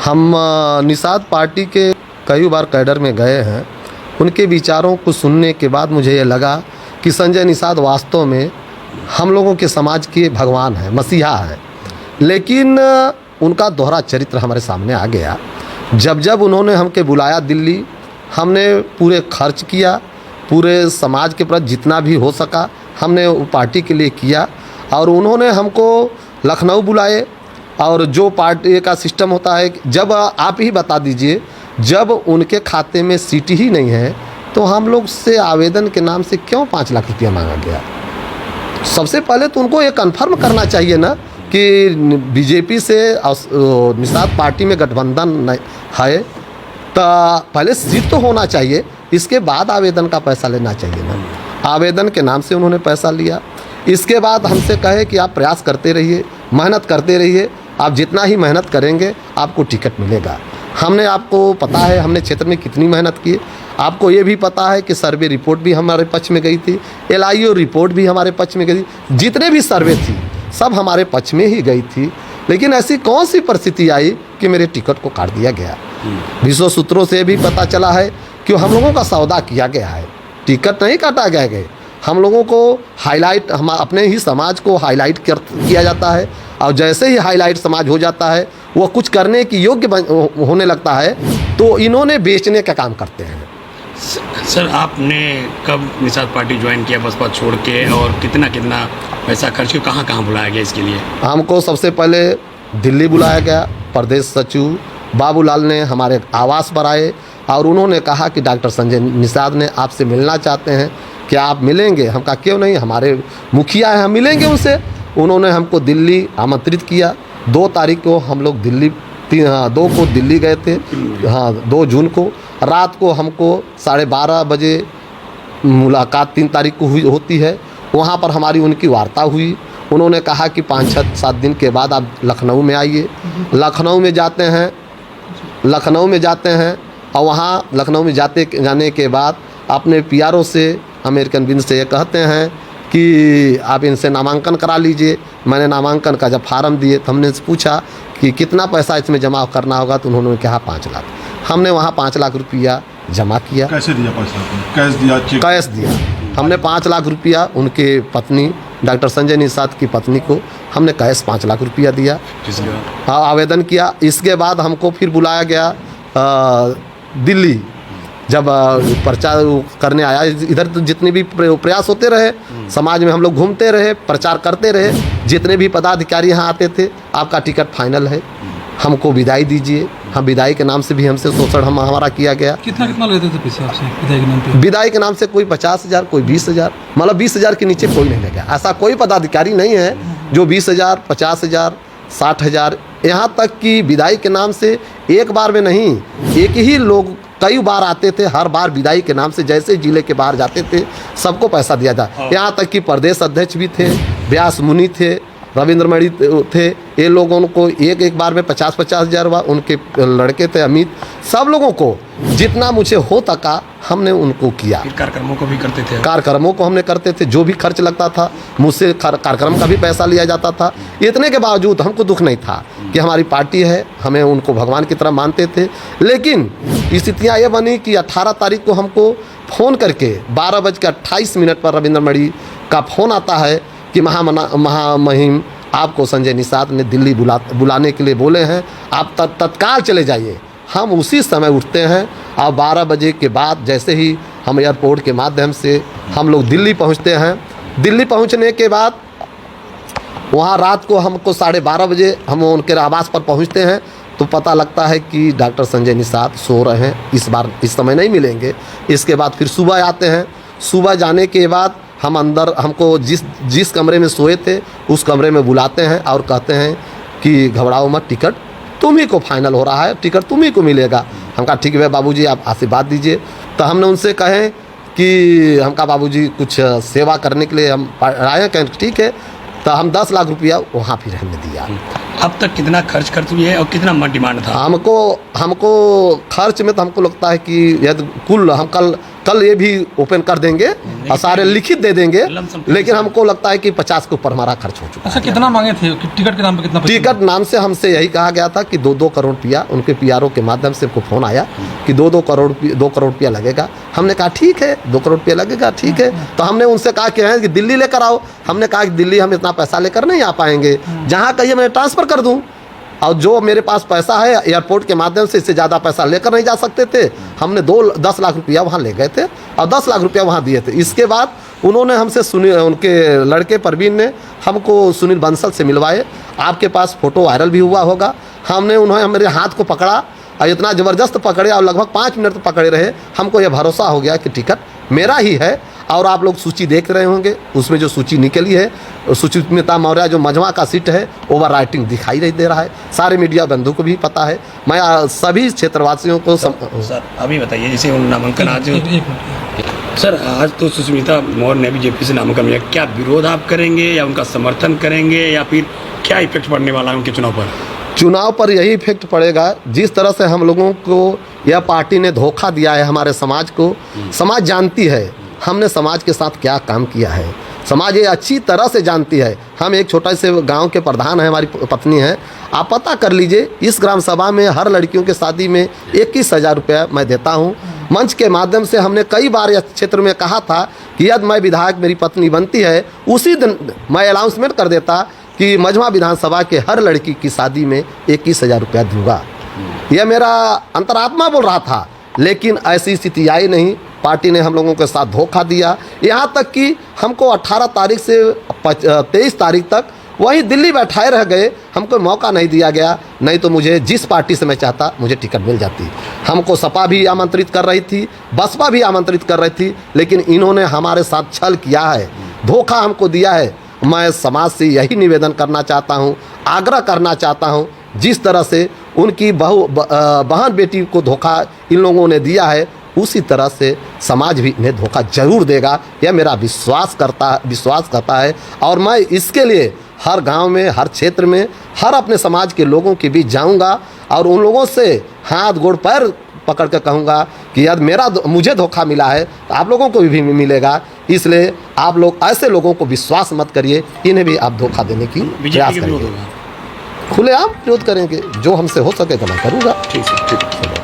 हम निषाद पार्टी के कई बार कैडर में गए हैं। उनके विचारों को सुनने के बाद मुझे ये लगा कि संजय निषाद वास्तव में हम लोगों के समाज के भगवान हैं, मसीहा हैं। लेकिन उनका दोहरा चरित्र हमारे सामने आ गया। जब जब उन्होंने हमके बुलाया दिल्ली, हमने पूरे खर्च किया, पूरे समाज के प्रति जितना भी हो सका हमने वो पार्टी के लिए किया। और उन्होंने हमको लखनऊ बुलाए, और जो पार्टी का सिस्टम होता है, जब आप ही बता दीजिए, जब उनके खाते में सीट ही नहीं है तो हम लोग से आवेदन के नाम से क्यों 5 लाख रुपया मांगा गया। सबसे पहले तो उनको ये कन्फर्म करना चाहिए ना कि बीजेपी से निषाद पार्टी में गठबंधन है, तो पहले सीट तो होना चाहिए, इसके बाद आवेदन का पैसा लेना चाहिए ना। आवेदन के नाम से उन्होंने पैसा लिया। इसके बाद हमसे कहे कि आप प्रयास करते रहिए, मेहनत करते रहिए, आप जितना ही मेहनत करेंगे आपको टिकट मिलेगा। हमने, आपको पता है हमने क्षेत्र में कितनी मेहनत की। आपको ये भी पता है कि सर्वे रिपोर्ट भी हमारे पक्ष में गई थी, LIO रिपोर्ट भी हमारे पक्ष में गई थी, जितने भी सर्वे थी सब हमारे पक्ष में ही गई थी। लेकिन ऐसी कौन सी परिस्थिति आई कि मेरे टिकट को काट दिया गया। विश्व सूत्रों से भी पता चला है कि हम लोगों का सौदा किया गया है, टिकट नहीं काटा गया। हम लोगों को हाईलाइट, हम अपने ही समाज को हाईलाइट किया जाता है, और जैसे ही हाईलाइट समाज हो जाता है वो कुछ करने की योग्य होने लगता है तो इन्होंने बेचने का काम करते हैं। सर, आपने कब निषाद पार्टी ज्वाइन किया बसपा छोड़ के, और कितना कितना पैसा खर्च किया, कहाँ कहाँ बुलाया गया इसके लिए? हमको सबसे पहले दिल्ली बुलाया गया। प्रदेश सचिव बाबूलाल ने हमारे आवास पर आए और उन्होंने कहा कि डॉक्टर संजय निषाद ने आपसे मिलना चाहते हैं, क्या आप मिलेंगे? हम कहा क्यों नहीं, हमारे मुखिया हैं, हम मिलेंगे उनसे। उन्होंने हमको दिल्ली आमंत्रित किया। 2 तारीख को हम लोग दिल्ली, 2 को दिल्ली गए थे, 2 जून को। रात को हमको 12:30 बजे मुलाकात 3 तारीख को होती है। वहाँ पर हमारी उनकी वार्ता हुई। उन्होंने कहा कि 5-7 दिन के बाद आप लखनऊ में आइए। लखनऊ में जाते हैं और वहाँ लखनऊ में जाने के बाद अपने PRO से, अमेरिकन विंग से ये कहते हैं कि आप इनसे नामांकन करा लीजिए। मैंने नामांकन का जब फार्म दिए तो हमने पूछा कि कितना पैसा इसमें जमा करना होगा, तो उन्होंने कहा 5 लाख। हमने वहाँ 5 लाख रुपया जमा किया। कैसे दिया पैसा? कैश दिया, चेक? कैश दिया। हमने 5 लाख रुपया उनके पत्नी डॉक्टर संजय निषाद की पत्नी को हमने कैश 5 लाख रुपया दिया। हाँ, आवेदन किया। इसके बाद हमको फिर बुलाया गया दिल्ली। जब प्रचार करने आया, इधर तो जितने भी प्रयास होते रहे, समाज में हम लोग घूमते रहे, प्रचार करते रहे, जितने भी पदाधिकारी यहाँ आते थे, आपका टिकट फाइनल है, हमको विदाई दीजिए। हम विदाई के नाम से भी हमसे शोषण हमारा किया गया। कितना लेते थे पैसे आपसे विदाई के नाम पे? विदाई के नाम से कोई 50,000, कोई 20,000, मतलब 20,000 के नीचे कोई नहीं लेगा। ऐसा कोई पदाधिकारी नहीं है जो 20,000, 50,000, 60,000, यहाँ तक कि विदाई के नाम से एक बार में नहीं, एक ही लोग कई बार आते थे। हर बार विदाई के नाम से जैसे जिले के बाहर जाते थे सबको पैसा दिया था। यहाँ तक कि प्रदेश अध्यक्ष भी थे, व्यास मुनि थे, रविंद्र मणि थे। ये लोगों को एक बार में 50-50 हज़ार हुआ। उनके लड़के थे अमित, सब लोगों को जितना मुझे हो सका हमने उनको किया। कार्यक्रमों को भी करते थे? कार्यक्रमों को हमने करते थे, जो भी खर्च लगता था मुझसे कार्यक्रम का भी पैसा लिया जाता था। इतने के बावजूद हमको दुख नहीं था कि हमारी पार्टी है, हमें उनको भगवान की तरह मानते थे। लेकिन स्थितियाँ ये बनी कि 18 तारीख को हमको फ़ोन करके 12:28 पर रविंद्र मणि का फ़ोन आता है कि महामहिम आपको संजय निषाद ने दिल्ली बुलाने के लिए बोले हैं, आप तत्काल चले जाइए। हम उसी समय उठते हैं और 12 बजे के बाद जैसे ही हम एयरपोर्ट के माध्यम से हम लोग दिल्ली पहुंचते हैं। दिल्ली पहुंचने के बाद वहां रात को हमको 12:30 बजे हम उनके आवास पर पहुंचते हैं तो पता लगता है कि डॉक्टर संजय निषाद सो रहे हैं, इस बार इस समय नहीं मिलेंगे। इसके बाद फिर सुबह आते हैं। सुबह जाने के बाद हम अंदर, हमको जिस कमरे में सोए थे उस कमरे में बुलाते हैं और कहते हैं कि घबराओ मत, टिकट तुम ही को फाइनल हो रहा है, टिकट तुम ही को मिलेगा। हम कहा ठीक है बाबूजी, आप आशीर्वाद दीजिए। तो हमने उनसे कहें कि हम कहा बाबूजी कुछ सेवा करने के लिए हम आए हैं, कहें ठीक है। तो हम 10 लाख रुपया वहाँ फिर हमने दिया। अब तक कितना खर्च कर चुकी है और कितना डिमांड था? हमको खर्च में तो हमको लगता है कि यदि कुल हम कल ये भी ओपन कर देंगे और सारे लिखित दे देंगे, लेकिन हमको लगता है कि 50 के ऊपर हमारा खर्च हो चुका है। अच्छा, कितना मांगे थे टिकट के नाम पे? कितना टिकट नाम से हमसे यही कहा गया था कि 2-2 करोड़ रुपया, उनके पीआरओ के माध्यम से हमको फ़ोन आया कि 2 करोड़ रुपया लगेगा। हमने कहा ठीक है, 2 करोड़ रुपया लगेगा, ठीक है। तो हमने उनसे कहा कि दिल्ली लेकर आओ। हमने कहा कि दिल्ली हम इतना पैसा लेकर नहीं आ पाएंगे, जहाँ कहिए मैं ट्रांसफ़र कर दूँ, और जो मेरे पास पैसा है एयरपोर्ट के माध्यम से इससे ज़्यादा पैसा लेकर नहीं जा सकते थे। हमने 10 लाख रुपया वहाँ ले गए थे और 10 लाख रुपया वहाँ दिए थे। इसके बाद उन्होंने हमसे उनके लड़के परवीन ने हमको सुनील बंसल से मिलवाए। आपके पास फ़ोटो वायरल भी हुआ होगा। उन्होंने मेरे हाथ को पकड़ा और इतना ज़बरदस्त पकड़े और लगभग 5 मिनट पकड़े रहे। हमको यह भरोसा हो गया कि टिकट मेरा ही है। और आप लोग सूची देख रहे होंगे, उसमें जो सूची निकली है, सुचित्रा मौर्य जो मजमा का सीट है, ओवर राइटिंग दिखाई नहीं दे रहा है। सारे मीडिया बंधु को भी पता है। मैं सभी क्षेत्रवासियों को सर अभी बताइए, जैसे नामांकन आज सर आज तो सुष्मिता मौर्य ने बीजेपी से नामांकन किया, क्या विरोध आप करेंगे या उनका समर्थन करेंगे, या फिर क्या इफेक्ट पड़ने वाला है उनके चुनाव पर? यही इफेक्ट पड़ेगा जिस तरह से हम लोगों को यह पार्टी ने धोखा दिया है हमारे समाज को। समाज जानती है हमने समाज के साथ क्या काम किया है। समाज ये अच्छी तरह से जानती है। हम एक छोटा से गांव के प्रधान हैं, हमारी पत्नी है। आप पता कर लीजिए, इस ग्राम सभा में हर लड़कियों के शादी में 21,000 रुपया मैं देता हूं। मंच के माध्यम से हमने कई बार इस क्षेत्र में कहा था कि यदि मैं विधायक मेरी पत्नी बनती है, उसी दिन मैं अनाउंसमेंट कर देता कि मजमा विधानसभा के हर लड़की की शादी में 21,000 रुपया दूंगा। यह मेरा अंतरात्मा बोल रहा था, लेकिन ऐसी स्थिति आई नहीं। पार्टी ने हम लोगों के साथ धोखा दिया। यहाँ तक कि हमको 18 तारीख से 23 तारीख तक वहीं दिल्ली बैठाए रह गए। हमको मौका नहीं दिया गया, नहीं तो मुझे जिस पार्टी से मैं चाहता मुझे टिकट मिल जाती। हमको सपा भी आमंत्रित कर रही थी, बसपा भी आमंत्रित कर रही थी, लेकिन इन्होंने हमारे साथ छल किया है, धोखा हमको दिया है। मैं समाज से यही निवेदन करना चाहता हूँ, आग्रह करना चाहता हूँ, जिस तरह से उनकी बहन बेटी को धोखा इन लोगों ने दिया है, उसी तरह से समाज भी इन्हें धोखा जरूर देगा। यह मेरा विश्वास करता है। और मैं इसके लिए हर गांव में, हर क्षेत्र में, हर अपने समाज के लोगों के बीच जाऊंगा और उन लोगों से हाथ गोड़ पैर पकड़ कर कहूँगा कि यदि मुझे धोखा मिला है तो आप लोगों को भी मिलेगा। इसलिए आप लोग ऐसे लोगों को विश्वास मत करिए, इन्हें भी आप धोखा देने की प्रयास करेंगे। खुलेआम विरोध करेंगे, जो हमसे हो सकेगा मैं करूँगा। ठीक है।